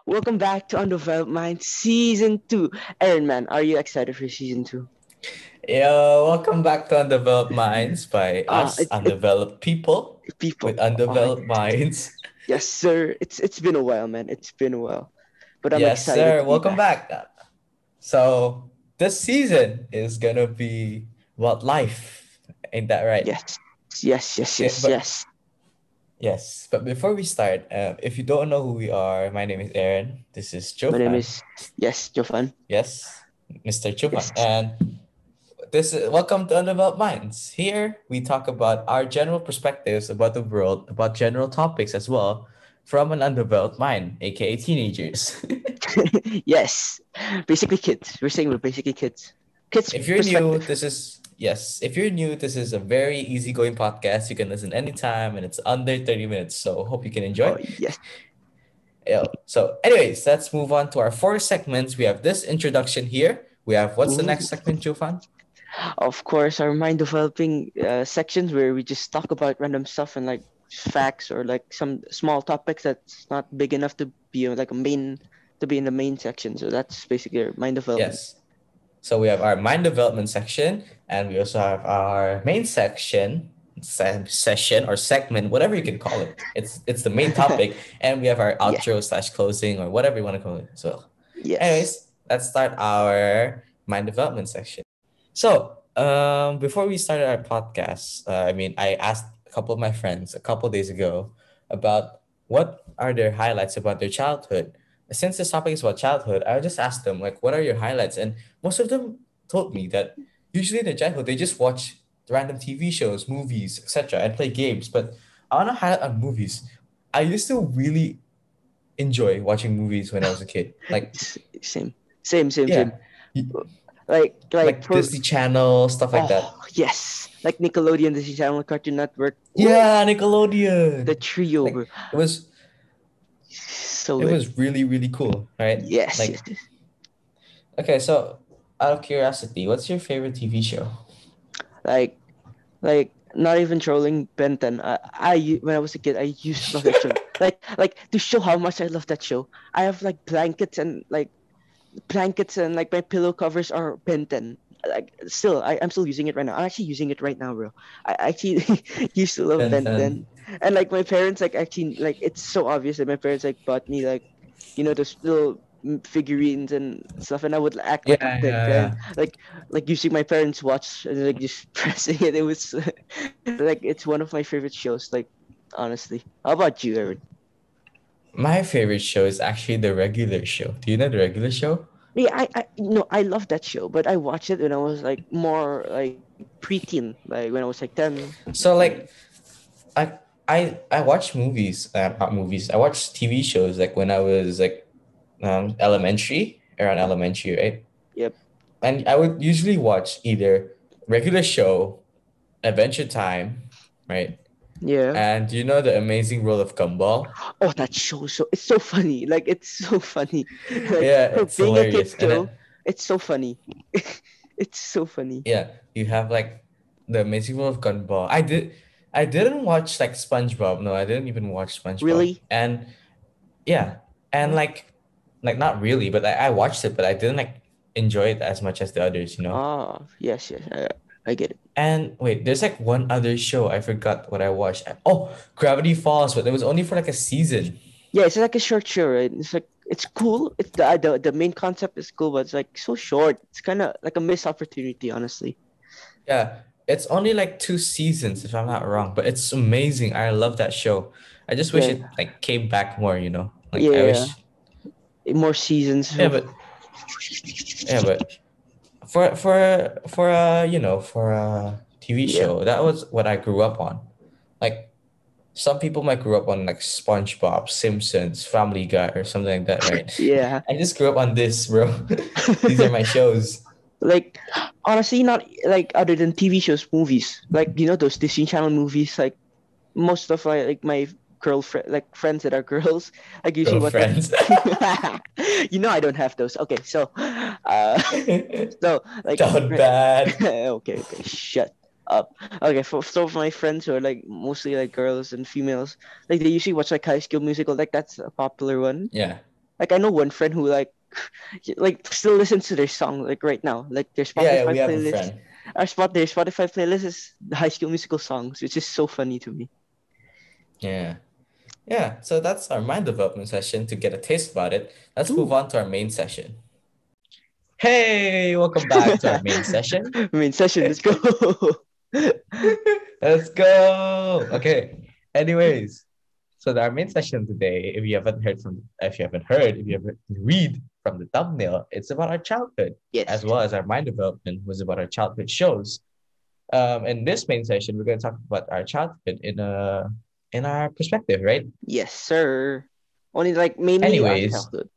Welcome back to Undeveloped Mind Season 2. Aaron, man, are you excited for Season 2? Yo, welcome back to Undeveloped Minds by Ah, us, undeveloped people with people. undeveloped minds. Yes, sir. It's been a while, man. It's been a while. But I'm Yes, excited sir. to be Welcome back. back. So, this season is gonna be about life. Ain't that right? Yes. Yes, yes, Yeah, yes, but yes. yes, but before we start, if you don't know who we are, my name is Aaron. This is My name Jovan. is Yes, Jovan. Yes, Mr. Jovan. Yes. And this is welcome to Undeveloped Minds. Here we talk about our general perspectives about the world, about general topics as well, from an undeveloped mind, aka teenagers. Yes. Basically kids. We're saying we're basically kids. Kids If you're new, perspective. this is yes. If you're new, this is a very easygoing podcast. You can listen anytime, and it's under 30 minutes. So hope you can Oh, enjoy. yes. Yeah. So, anyways, let's move on to our four segments. We have this introduction here. We have what's the Ooh. next segment, Jofan? Of course, our mind developing sections where we just talk about random stuff and like facts or like some small topics that's not big enough to be like a main to be in the main section. So that's basically our mind development. Yes. So we have our mind development section, and we also have our main section, session or segment, whatever you can call it. It's the main topic, and we have our Yes, outro slash closing or whatever you want to call it as well. yes. Anyways, let's start our mind development section. So, before we started our podcast, I asked a couple of my friends a couple of days ago about what are their highlights about their childhood. Since this topic is about childhood, I just asked them like, what are your highlights? And most of them told me that usually in their childhood they just watch random TV shows, movies, etc., and play games. But I want to highlight on movies. I used to really enjoy watching movies when I was a kid. Like, Same, same, same, same. yeah, y- Like like for Disney Channel stuff like oh that. yes, like Nickelodeon, Disney Channel, Cartoon Network. Ooh, Yeah, the Nickelodeon. trio, bro. Like it was So it lit. was really really cool, right? Yes, yes, Like yes. okay, so out of curiosity, what's your favorite TV show? Like not even trolling Benton. When I was a kid, I used to love that show. Like to show how much I love that show. I have like blankets and like my pillow covers are Benton. Like still, I'm still using it right now. I'm actually using it right now, bro. I actually used to love Ben Benton, 10. and like my parents like actually like it's so obvious that my parents like bought me like those little figurines and stuff, and I would act Yeah, like a yeah, Benton, yeah. like using my parents' watch and like just pressing it. It was like it's one of my favorite shows. Like honestly, how about you, Aaron? My favorite show is actually the regular show. Do you know the regular show? Yeah, I love that show, but I watched it when I was like more like preteen, like when I was like 10. So And like I watch movies, not movies. I watch TV shows like when I was like elementary, around elementary, right? yep, And I would usually watch either regular show, Adventure Time, right? yeah. And do you know the Amazing World of Gumball? Oh, that show so it's so funny. Like it's so funny. Like Yeah, for it's being a kids hilarious. And show, then it's so funny. It's so funny. yeah, you have like the Amazing World of Gumball. I didn't watch like SpongeBob. No, I didn't even watch SpongeBob. Really? And yeah, and What? like not really, but I watched it, but I didn't like enjoy it as much as the others, you know? Ah, yes, yes. I get it. And wait, there's like one other show I forgot what I watched. Oh, Gravity Falls, but it was only for like a season. Yeah, it's like a short show, right? It's like it's cool. It's the main concept is cool, but it's like so short. It's kind of like a missed opportunity, honestly. Yeah, it's only like two seasons if I'm not wrong, but it's amazing. I love that show. I just wish Yeah, it like came back more, you know? Like I yeah. wish More seasons. yeah, So but for for a TV yeah, show, that was what I grew up on. Like some people might grow up on like SpongeBob, Simpsons, Family Guy, or something like that, right? yeah. I just grew up on this, bro. These are my shows. Like honestly, not like other than TV shows, movies. Like those Disney Channel movies. Like most of my girlfriend, like friends that are girls, like usually watch like. Girlfriends. I don't have those. Okay, so like Sound bad. okay, okay, shut up. Okay, for my friends who are like mostly like girls and females, like they usually watch like High School Musical. Like that's a popular one. Yeah. Like I know one friend who like still listens to their song like right now. Like their Yeah, yeah, we Spotify have a playlist, friend. their Spotify playlist is the High School Musical songs, which is so funny to me. Yeah. Yeah, so that's our mind development session. To get a taste about it, let's move Ooh. on to our main session. Hey, welcome back to our main session. Main session, let's go. Let's go. Okay. Anyways, so our main session today, if you haven't read from the thumbnail, it's about our childhood, Yes, as well as our mind development was about our childhood shows. In this main session, we're going to talk about our childhood in our perspective, right? yes, sir. Only like mainly our Anyways, childhood.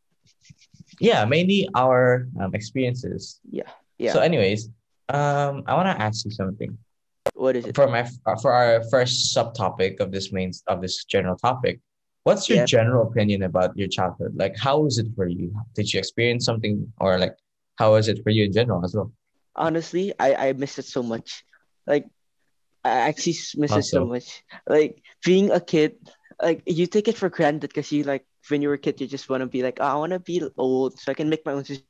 yeah, mainly our experiences. Yeah, So, yeah. anyways, I want to ask you something. What is it? For our first subtopic of this general topic, what's your Yeah. general opinion about your childhood? Like, how was it for you? Did you experience something, or like, how was it for you in general as well? Honestly, I miss it so much. Like I actually miss it so Also, much. Like being a kid, like you take it for granted because you like when you were a kid, you just want to be like, oh, I want to be old so I can make my own decisions.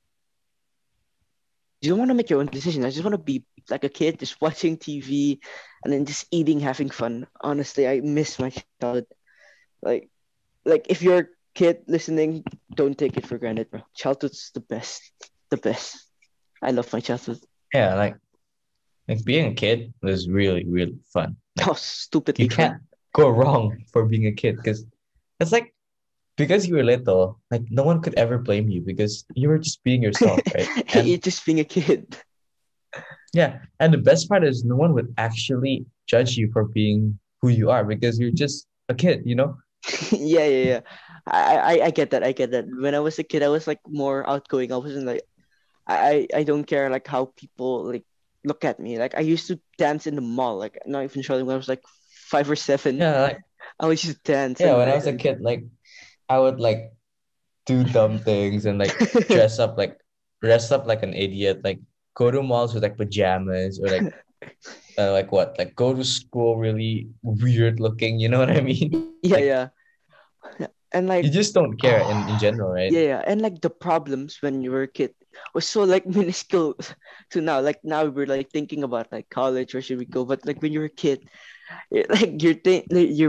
But you don't want to make your own decisions. I just want to be like a kid, just watching TV and then just eating, having fun. Honestly, I miss my childhood. Like, like if you're a kid listening, don't take it for granted, bro. Childhood's the best, the best. I love my childhood. yeah, like being a kid was really really fun. Oh, Like, you stupidly fun. can't go wrong for being a kid because it's like because you were little, like no one could ever blame you because you were just being yourself, right? You're And just being a kid. yeah, and the best part is no one would actually judge you for being who you are because you're just a kid, you know? Yeah, yeah, yeah. I get that. I get that. When I was a kid, I was like more outgoing. I wasn't like I don't care like how people like look at me. Like I used to dance in the mall. Like not even sure when I was like 5 or 7. Yeah, like I was just dance yeah, and when I was a kid, like I would like do dumb things and like dress up like dress up like an idiot, like go to malls with like pajamas or like what? Like go to school really weird looking, you know what I mean? yeah, Like yeah. And you like just don't care in general, right? yeah, yeah. And like the problems when you were a kid was so like minuscule to now. Like now we're like thinking about like college, where should we go? But like when you were a kid, like your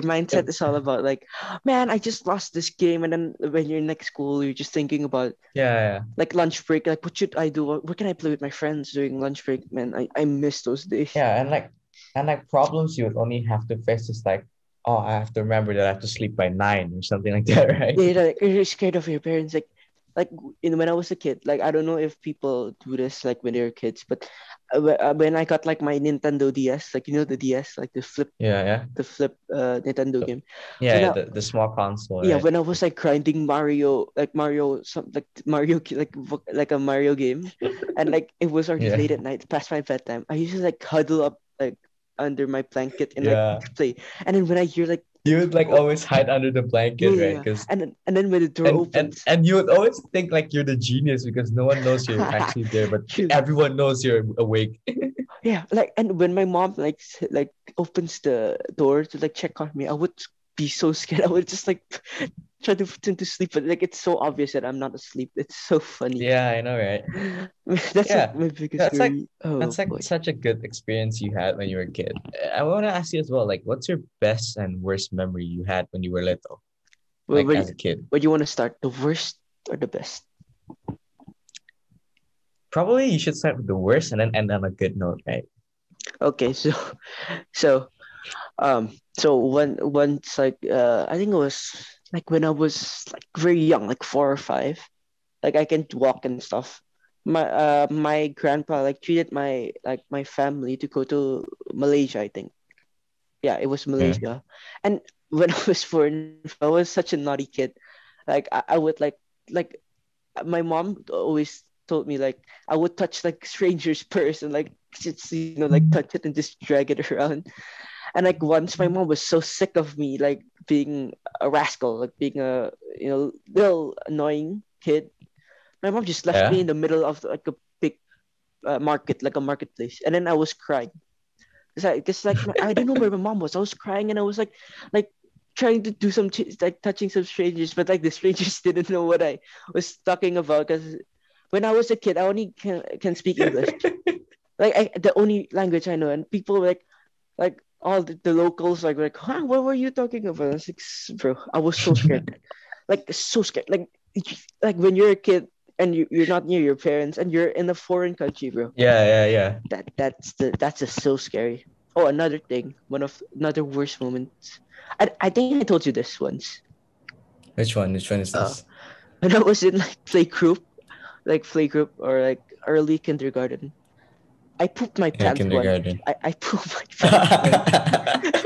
mindset Yep. is all about like, man, I just lost this game. And then when you're in like school, you're just thinking about Yeah, yeah. like lunch break. Like what should I do? What can I play with my friends during lunch break? Man, I miss those days. Yeah, and like problems you would only have to face is like, oh, I have to remember that I have to sleep by 9 or something like that, right? Yeah, like you're scared of your parents. Like when I was a kid, like I don't know if people do this like when they're kids, but when I got like my Nintendo DS, like you know the DS, like Yeah, yeah. the flip Nintendo So, game. So yeah, yeah, now the small console, yeah, right? when I was like grinding Mario, like Mario, some like Mario, like a Mario game, and like it was already Yeah. late at night, past my bedtime. I used to like huddle up like under my blanket and like Yeah. play. And then when I hear like, You would like oh always hide under the yeah, blanket, yeah, right? yeah, Because and then when the door and opens, and you would always think like you're the genius because no one knows you're actually there, but true, everyone knows you're awake. yeah, like and when my mom like opens the door to like check on me, I would be so scared. I would just like try to pretend to sleep, but like it's so obvious that I'm not asleep. It's so funny. Yeah, I know, right? That's like Yeah. my biggest That's like worry. Oh that's like boy. such a good experience you had when you were a kid. I want to ask you as well, like, what's your best and worst memory you had when you were little, Where, like where, as a kid? where do you want to start? The worst or the best? Probably you should start with the worst and then end on a good note, right? Okay, so so so once like I think it was like when I was like very young, like 4 or 5, like I can walk and stuff. My grandpa like treated my family to go to Malaysia, I think. Yeah, it was Yeah. Malaysia. And when I was 4 and 5, I was such a naughty kid. Like I would like my mom always told me like I would touch like strangers' purse and like just like touch it and just drag it around. And like once my mom was so sick of me like being a rascal, like being a little annoying kid. My mom just left me Yeah. in the middle of like a big market, like a marketplace, and then I was crying. Cause like I didn't know where my mom was. I was crying and I was like trying to do some like touching some strangers, but like the strangers didn't know what I was talking about because when I was a kid, I only can speak English. Like the only language I know, and people like all the locals like, huh, what were you talking about? I was like, bro, I was so scared, like so scared, like when you're a kid and you're not near your parents and you're in a foreign country, bro. Yeah, yeah, yeah. That's just so scary. Oh, another thing, one of another worst moments. I think I told you this once. Which one? Which one is Uh, this? when I was in playgroup or like early kindergarten, I pooped my Yeah, pants once. kindergarten. I pooped my pants once.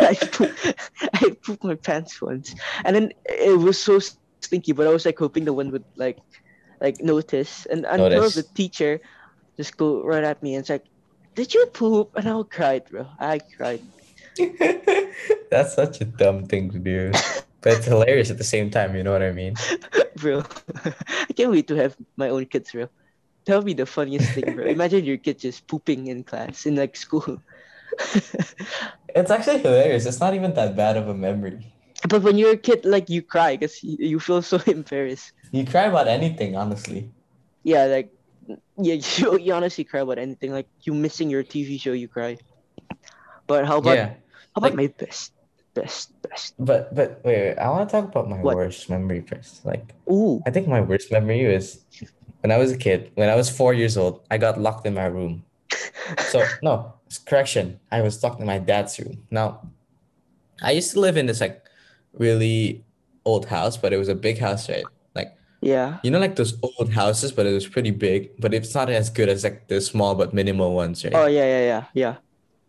I pooped, I pooped my pants once, and then it was so stinky. But I was like hoping the one would like notice, and until the Notice. teacher just go right at me and it's like, "Did you poop?" And I cried, bro. I cried, That's such a dumb thing to do. But it's hilarious at the same time, you know what I mean? bro. I can't wait to have my own kids, bro. That would be the funniest thing, bro. Imagine your kid just pooping in class in like school. It's actually hilarious. It's not even that bad of a memory. But when you're a kid, like you cry because you feel so embarrassed. You cry about anything, honestly. Yeah, like yeah, you honestly cry about anything. Like you missing your TV show, you cry. But Yeah. how about Like, my best? but wait, I want to talk about my What? worst memory first. Like, Ooh, I think my worst memory is when I was a kid, when I was 4 years old, I got locked in my room. So, no, correction, I was locked in my dad's room. Now, I used to live in this like really old house, but it was a big house, right? Like, yeah. you know, like those old houses, but it was pretty big, but it's not as good as like the small but minimal ones, Oh right? yeah.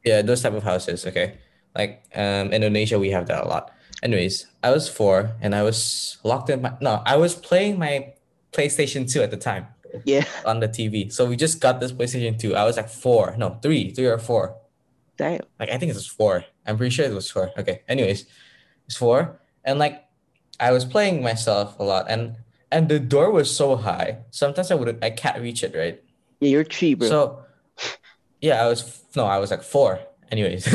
Yeah, those type of houses, okay. Like Indonesia, we have that a lot. Anyways, I was 4 and I was locked in my no, I was playing my PlayStation 2 at the time Yeah. on the TV. So we just got this PlayStation 2. I was like 4, no, 3 or 4. Damn. Like I think it was 4. I'm pretty sure it was 4. Okay. Anyways, it's 4. And like I was playing myself a lot and the door was so high. Sometimes I can't reach it, right? Yeah, you're three, bro. So yeah, I was like 4. Anyways,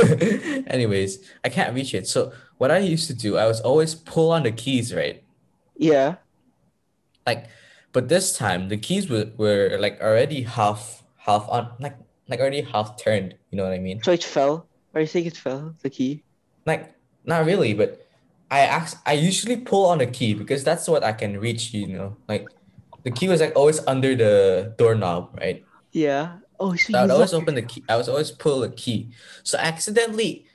anyways, I can't reach it. So what I used to do, I was always pull on the keys, right? Yeah. Like, but this time the keys were like already half on, like already half turned. You know what I mean? So it fell. Or you think it fell, the key? Like not really, but I usually pull on the key because that's what I can reach. You know, like the key was like always under the doorknob, right? Yeah. Oh, so So I you would always locked open the yourself. key. I would always pull the key. So I accidentally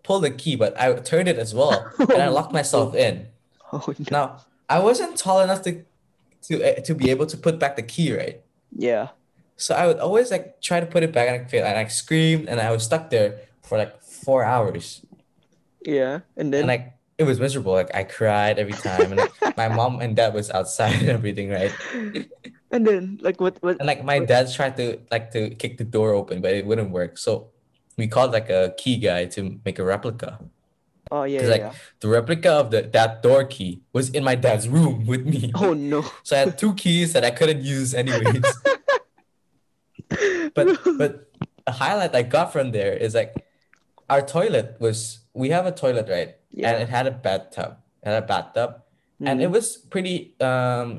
pull the key, but I turned it as well, and I Oh locked myself no. in. Oh no. Now I wasn't tall enough to be able to put back the key, right? Yeah. So I would always like try to put it back and I fail, and I screamed, and I was stuck there for like 4 hours, Yeah. And and then like it was miserable. Like I cried every time, and like my mom and dad was outside and everything, right? and then like And like my what dad tried to kick the door open, but it wouldn't work. So we called like a key guy to make a replica. oh Because yeah. like the replica of that door key was in my dad's room with me. Oh no. So I had two keys that I couldn't use anyways. But Bro. but a highlight I got from there is like our toilet was we have a toilet, right? And Yeah. it had a bathtub. It had a bathtub. And it Mm. was pretty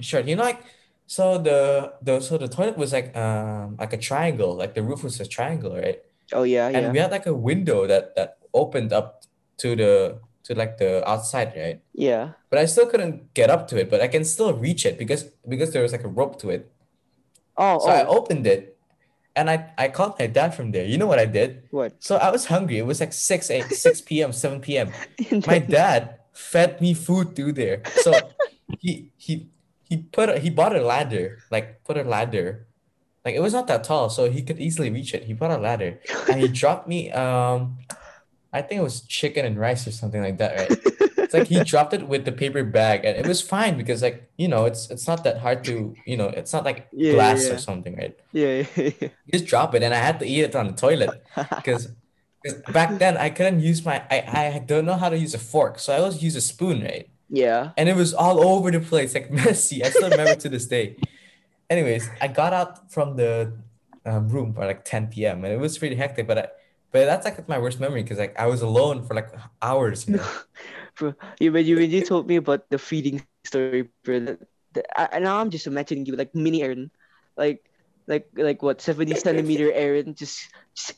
short. You know, like so the toilet was like a triangle, like the roof was a triangle, right? Oh And yeah. we had like a window that opened up to like the outside, right? Yeah. But I still couldn't get up to it, but I can still reach it because there was like a rope to it. Oh So I oh. opened it and I called my dad from there. You know what I did? What? So I was hungry. It was like 6 p.m., 7 p.m. And My then dad fed me food through there. So he bought a ladder, like put a ladder. Like it was not that tall, so he could easily reach it. He bought a ladder and he dropped me I think it was chicken and rice or something like that, right? It's like he dropped it with the paper bag and it was fine because like, it's not that hard to, it's not like glass or yeah. something, right? Yeah. You just drop it and I had to eat it on the toilet because back then I couldn't use I don't know how to use a fork, so I always use a spoon, right? Yeah. And it was all over the place, like messy. I still remember to this day. Anyways, I got out from the room by like 10 p.m. and it was pretty hectic, but that's like my worst memory because like I was alone for like hours, you No, know. bro. When you told me about the feeding story, bro. Now I'm just imagining you like mini Aaron, like what 70 centimeter Aaron just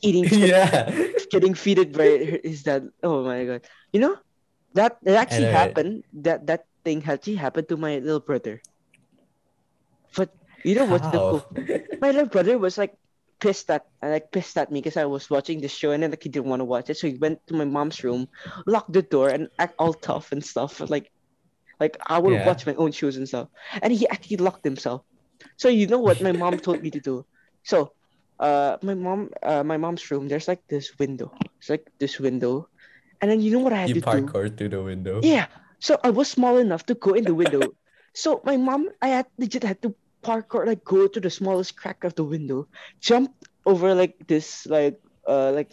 eating chips, Yeah. getting feeded by his dad. Oh my god! You know that I actually know, right? happened. That thing actually happened to my little brother. But you know what's the How? cool? My little brother was like pissed at me because I was watching the show and then like he didn't want to watch it. So he went to my mom's room, locked the door, and act all tough and stuff. Like I will Yeah. watch my own shows and stuff. And he actually locked himself. So you know what my mom told me to do? So my mom's room, there's like this window. It's like this window. And then you know what I had You to do? parkour through the window. Yeah. So I was small enough to go in the window. So my mom, I had legit had to parkour, like go to the smallest crack of the window, jump over like this like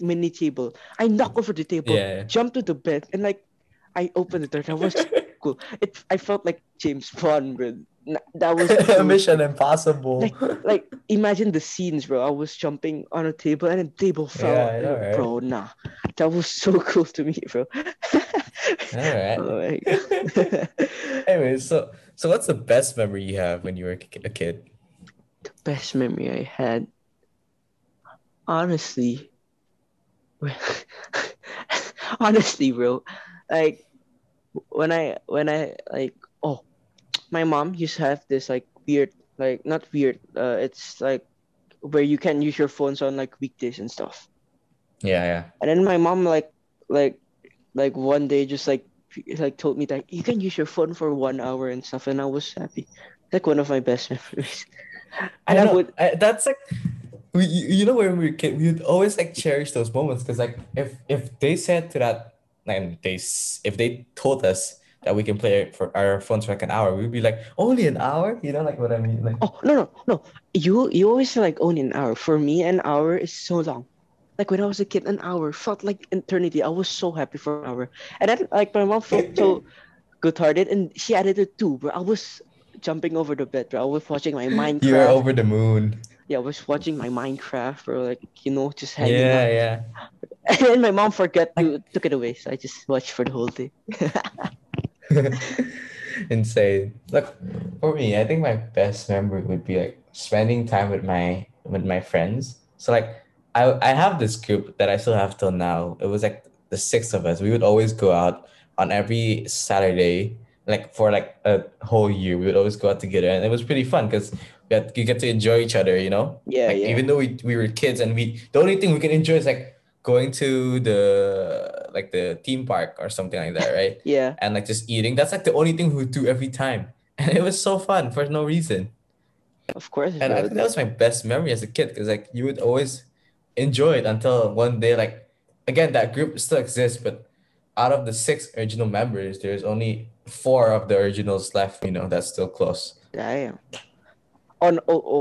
mini table. I knock over the table, Yeah. jump to the bed, and like I opened the door. That was so cool. I felt like James Bond, bro. That was so Mission sick. Impossible. Like imagine the scenes, bro. I was jumping on a table and the table Yeah, fell. I know, right? Bro, nah. That was so cool to me, bro. All right. Oh my god. Anyway, so what's the best memory you have when you were a kid? Best memory I had, honestly, honestly, bro. Like when I like oh, my mom used to have this like weird, like not weird. It's like where you can use your phones on like weekdays and stuff. Yeah, yeah. And then my mom like one day just like told me that you can use your phone for 1 hour and stuff, and I was happy. Like one of my best memories. And I I know. would That's like you know when we were kid, we would always like cherish those moments because like if they said to that like if they told us that we can play for our phones for like an hour, we'd be like only an hour. You know, like what I mean? Like oh no. You always say like only an hour. For me, an hour is so long. Like when I was a kid, an hour felt like eternity. I was so happy for an hour. And then like my mom felt so good-hearted, and she added a two, bro. I was jumping over the bed, bro. I was watching my you're Minecraft. over the moon. Yeah, I was watching my Minecraft, bro. Like just hanging Yeah, out. yeah. And then my mom forgot Like to took it away, so I just watched for the whole day. insane. Look, for me, I think my best memory would be like spending time with my friends. So like I have this group that I still have till now. It was like the six of us. We would always go out on every Saturday, like for like a whole year. We would always go out together, and it was pretty fun because you get to enjoy each other. You know, Yeah, like yeah, even though we were kids and the only thing we can enjoy is like going to the theme park or something like that, right? yeah. And like just eating. That's like the only thing we would do every time. And it was so fun for no reason. Of course, And I bro. think that was my best memory as a kid because like you would always enjoy it until one day, like again, that group still exists, but out of the six original members, there's only four of the originals left, that's still close. Damn. On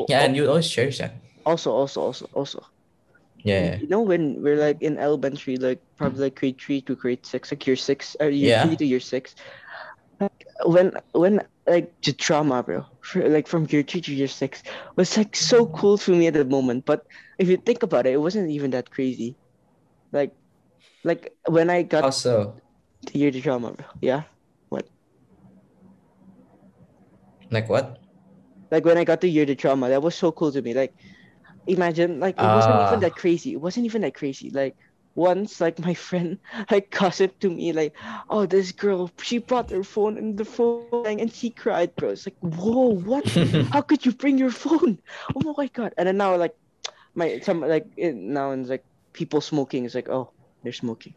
Yeah, and you would always cherish that. also. Yeah. When we're like in elementary, like probably like grade 3 to grade 6, like year 6, or year 3 Yeah. to year 6, when like the drama, bro, like from year 3 to year 6 was like so cool to me at the moment. But if you think about it, it wasn't even that crazy. Like when I got How so? to year the drama, bro. Yeah. What? Like what? Like when I got to year the drama, that was so cool to me. Like imagine, like it wasn't even Uh that crazy. It wasn't even that crazy. Like once, like my friend like gossiped to me like, oh, this girl, she brought her phone and the phone was dying and she cried, bro. It's like, whoa, what? How could you bring your phone? Oh my god! And then now like now it's like people smoking. It's like, oh, they're smoking.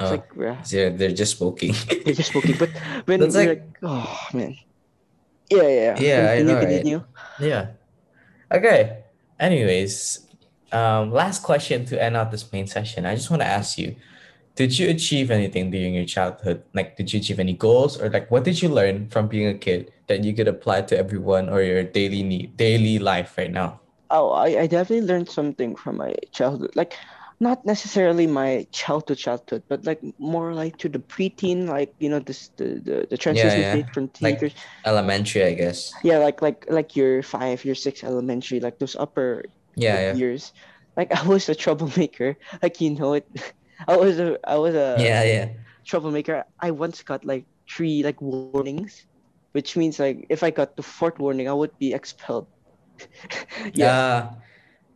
It's oh, like, bruh, they're just smoking. they're just smoking. But That's when you're like, like, oh man, yeah. yeah, I know, right? Continue. Yeah. Okay. Anyways, last question to end out this main session. I just want to ask you, did you achieve anything during your childhood? Like, did you achieve any goals, or like, what did you learn from being a kid that you could apply to everyone or your daily life right now? Oh, I definitely learned something from my childhood. Like, not necessarily my childhood, but like more like to the preteen, like the Yeah, transition yeah. stage from Like teenagers. elementary, I guess. Yeah, like year 5, year 6 elementary, like those upper Yeah, yeah. years. Like I was a troublemaker. Like it. I was a Yeah, yeah. troublemaker. I once got like 3 like warnings, which means like if I got the 4th warning, I would be expelled. Yeah, Ah,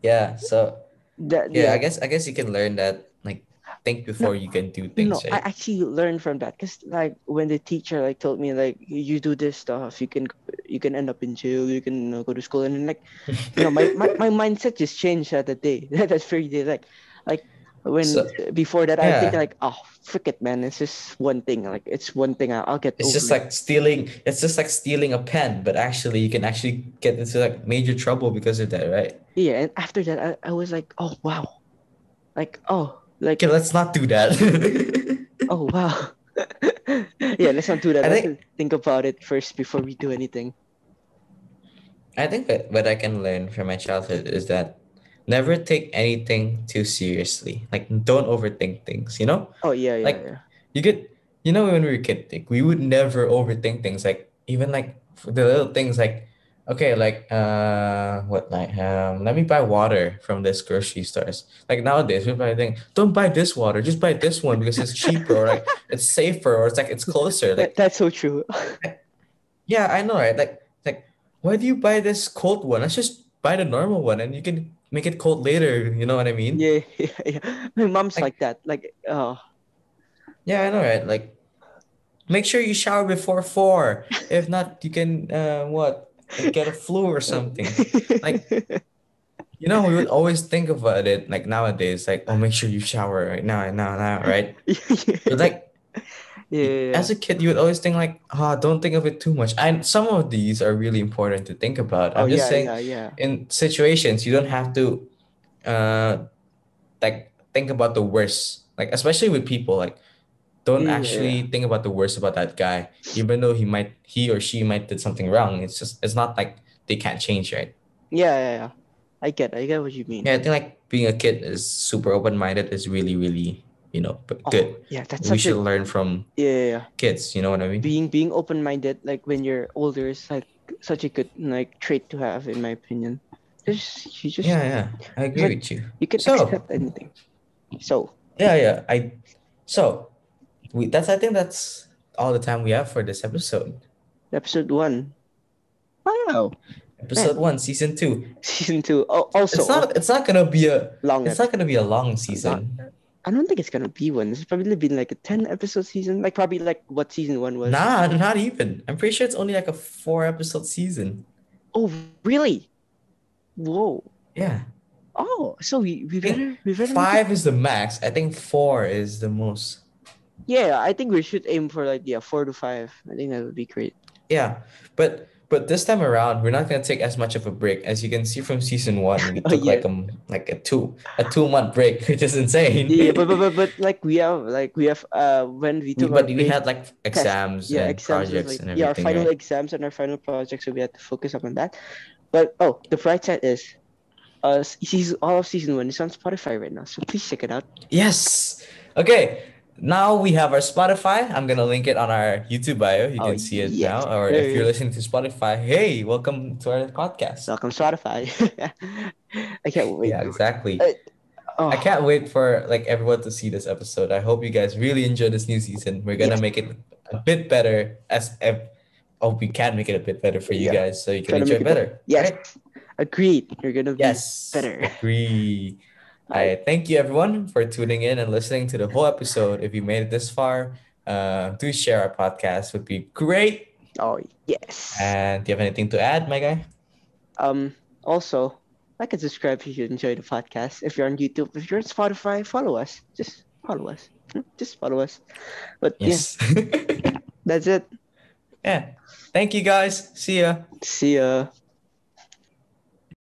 yeah. So that yeah, yeah. I guess you can learn that like think No, before you can do no, things, I right? actually learned from that because like when the teacher like told me like you do this stuff, you can end up in jail, you can go to school, and then like my mindset just changed at the day. That's very day like when So before that I think yeah, like oh frick it man, it's just one thing, like it's one thing, I'll get it's just over it. like stealing. It's just like stealing a pen, but actually you can actually get into like major trouble because of that, right? Yeah, and after that I was like oh wow, like oh like Okay, let's not do that. oh wow. Yeah, let's not do that. I Let's think just think about it first before we do anything. I think that what I can learn from my childhood is that never take anything too seriously. Like don't overthink things, you know? Oh yeah, yeah, Like yeah. you could you know when we were a kid, like, we would never overthink things. Like even like for the little things like okay, like what like let me buy water from this grocery stores. Like nowadays we probably think, don't buy this water, just buy this one because it's cheaper or like it's safer or it's like it's closer. Like That's so true. yeah, I know, right? Like, why do you buy this cold one? Let's just buy the normal one, and you can make it cold later. You know what I mean? Yeah, yeah, yeah. My mom's Like, like that. Like, oh, yeah, I know, right? Like, make sure you shower before 4. If not, you can what get a flu or something. Like, we would always think about it. Like nowadays, like, oh, make sure you shower right now, right? But yeah, like, yeah. as a kid, you would always think like, don't think of it too much. And some of these are really important to think about. Oh I'm just yeah, saying, yeah, yeah, in situations, you don't have to uh like think about the worst, like especially with people, like don't yeah, actually think about the worst about that guy, even though he or she might did something wrong. It's not like they can't change, right? yeah, yeah, yeah. I get what you mean. Yeah, I think like being a kid is super open-minded is really really Oh good. yeah, that's We such a should learn from yeah, yeah, yeah. kids, you know what I mean? Being open minded, like when you're older, is like such a good like trait to have, in my opinion. You just Yeah, I it's agree like with you. you can So accept anything. So yeah, so I think that's all the time we have for this episode. episode 1. Wow, Episode man. 1, season 2. Season 2. Oh, also long It's not episode. gonna be a long Long. season. I don't think it's gonna be one. It's probably been like a 10 episode season, like probably like what season 1 was. Nah, not even. I'm pretty sure it's only like a 4 episode season. Oh, really? Whoa. Yeah. Oh, so we I think better make it. 5 is the max. I think 4 is the most. Yeah, I think we should aim for like 4 to 5. I think that would be great. Yeah. But this time around, we're not gonna take as much of a break. As you can see from season 1, we Oh took yeah, like a 2 month break, which is insane. yeah, yeah. But like we have when we took our But we break, had like test. exams Yeah, and exams was projects like and our everything, final right? exams and our final project, so we had to focus up on that. But oh, the bright side is season all of season 1 is on Spotify right now, so please check it out. Yes. Okay. Now we have our Spotify. I'm gonna link it on our YouTube bio. You Oh can see it yes, now. Or if you're sir. listening to Spotify, hey, welcome to our podcast. Welcome Spotify. I can't wait. Yeah, exactly. Uh, I oh can't wait for like everyone to see this episode. I hope you guys really enjoy this new season. We're gonna yes, make it a bit better we can make it a bit better for you yeah. guys so you can Try to enjoy make it better. better. All Yes, right. agreed. You're gonna be Yes, better. agree. I I thank you everyone for tuning in and listening to the whole episode. If you made it this far, do share our podcast would be great. oh yes. And do you have anything to add, my guy? Also, like and subscribe if you enjoy the podcast. If you're on YouTube, if you're on Spotify, follow us. Just follow us. Just follow us. But yeah, Yes. that's it. Yeah. Thank you guys. See ya. See ya.